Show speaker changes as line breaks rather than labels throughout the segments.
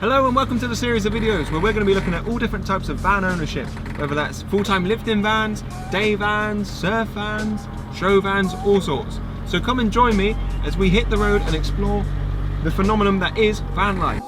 Hello and welcome to the series of videos where we're going to be looking at all different types of van ownership, whether that's full-time lived-in vans, day vans, surf vans, show vans, all sorts. So come and join me as we hit the road and explore the phenomenon that is van life.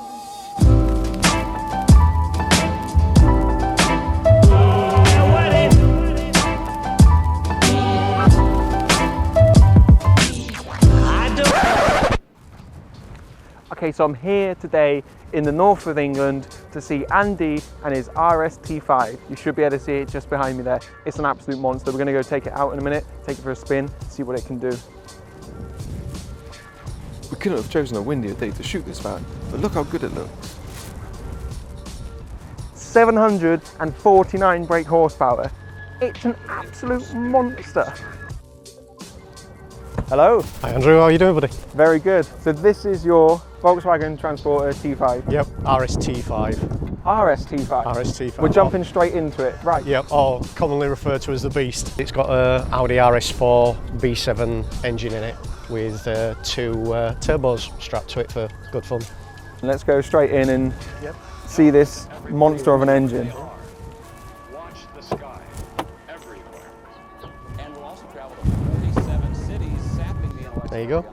Okay, so I'm here today in the north of England to see Andi and his RST5. You should be able to see it just behind me there. It's an absolute monster. We're going to go take it out in a minute, take it for a spin, see what it can do. We couldn't have chosen a windier day to shoot this van, but look how good it looks. 749 brake horsepower. It's an absolute monster. Hello.
Hi Andrew, how are you doing, buddy?
Very good. So this is your Volkswagen Transporter T5?
Yep, RST5.
RST5?
RST5.
We're jumping straight into it, right?
Yep, or commonly referred to as the Beast. It's got a Audi RS4 B7 engine in it with two turbos strapped to it for good fun.
Let's go straight in and see this monster of an engine.
There you go.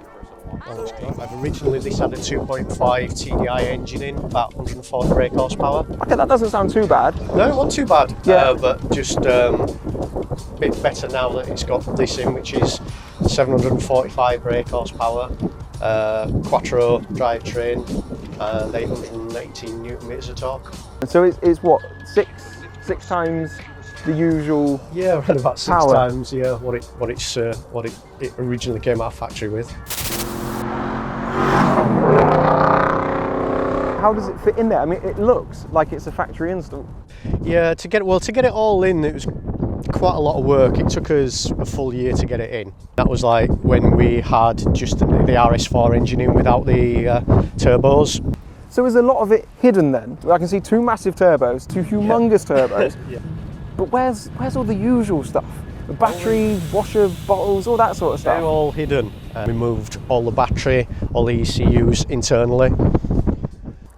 I've originally this had a 2.5 TDI engine in, about 140 brake horsepower.
Okay, that doesn't sound too bad.
No, it wasn't too bad.
Yeah.
But just a bit better now that it's got this in, which is 745 brake horsepower, quattro drivetrain, and 818 newton meters of torque.
And so it's what, six times the usual?
Yeah, around about six
power.
times. Yeah, what it originally came out of factory with.
How does it fit in there? I mean, it looks like it's a factory install.
Yeah, to get it all in, it was quite a lot of work. It took us a full year to get it in. That was like when we had just the RS4 engine in without the turbos.
So is a lot of it hidden then? I can see two massive turbos, two humongous turbos.
Yeah.
But where's all the usual stuff? The battery, washer, bottles, all that sort of stuff?
They're all hidden. We moved all the battery, all the ECUs internally.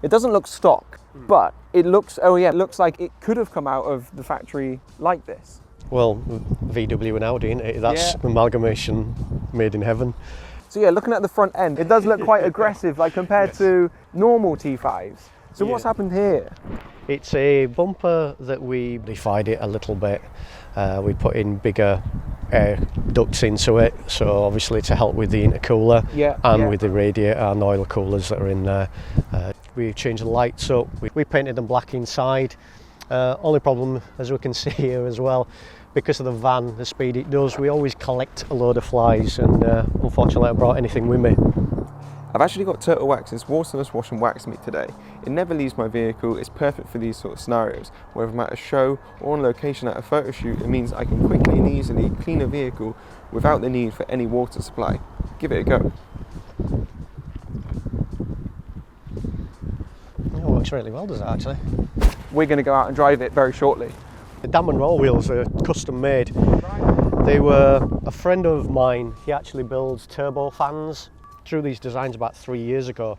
It doesn't look stock, but it looks, oh yeah, it looks like it could have come out of the factory like this.
Well, VW and Audi, isn't it? That's amalgamation made in heaven.
So yeah, looking at the front end, it does look quite aggressive, like compared to normal T5s. So what's happened here?
It's a bumper that we modified it a little bit. We put in bigger air ducts into it, so obviously to help with the intercooler and with the radiator and oil coolers that are in there. We changed the lights up, we painted them black inside. Only problem, as we can see here as well, because of the van, the speed it does, we always collect a load of flies, and unfortunately I brought anything with me.
I've actually got Turtle Wax, this waterless wash and wax meat today. It never leaves my vehicle, it's perfect for these sort of scenarios. Whether I'm at a show or on location at a photo shoot, it means I can quickly and easily clean a vehicle without the need for any water supply. Give it a go.
It works really well, does it actually?
We're going to go out and drive it very shortly.
The dam and roll wheels are custom made. They were a friend of mine, he actually builds turbo fans. Drew these designs about 3 years ago.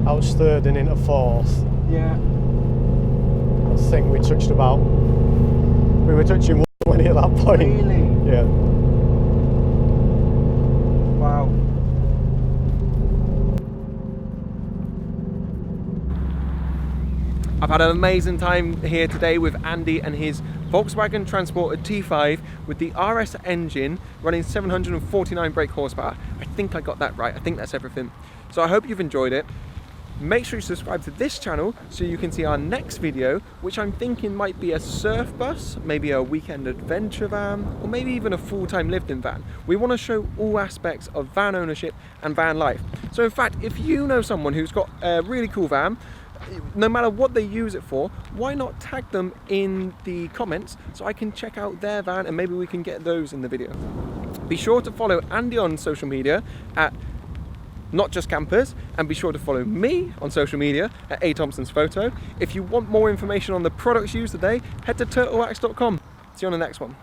Out third and into fourth.
Yeah.
I think we were touching 120 at that point.
Really?
Yeah.
Wow. I've had an amazing time here today with Andi and his Volkswagen Transporter T5 with the RS engine running 749 brake horsepower. I think I got that right. I think that's everything. So I hope you've enjoyed it. Make sure you subscribe to this channel so you can see our next video, which I'm thinking might be a surf bus, maybe a weekend adventure van, or maybe even a full-time lived-in van. We want to show all aspects of van ownership and van life. So in fact, if you know someone who's got a really cool van, no matter what they use it for, why not tag them in the comments so I can check out their van and maybe we can get those in the video. Be sure to follow Andy on social media at Not Just Campers, and be sure to follow me on social media at Thompson's Photo. If you want more information on the products used today, head to turtlewax.com. See you on the next one.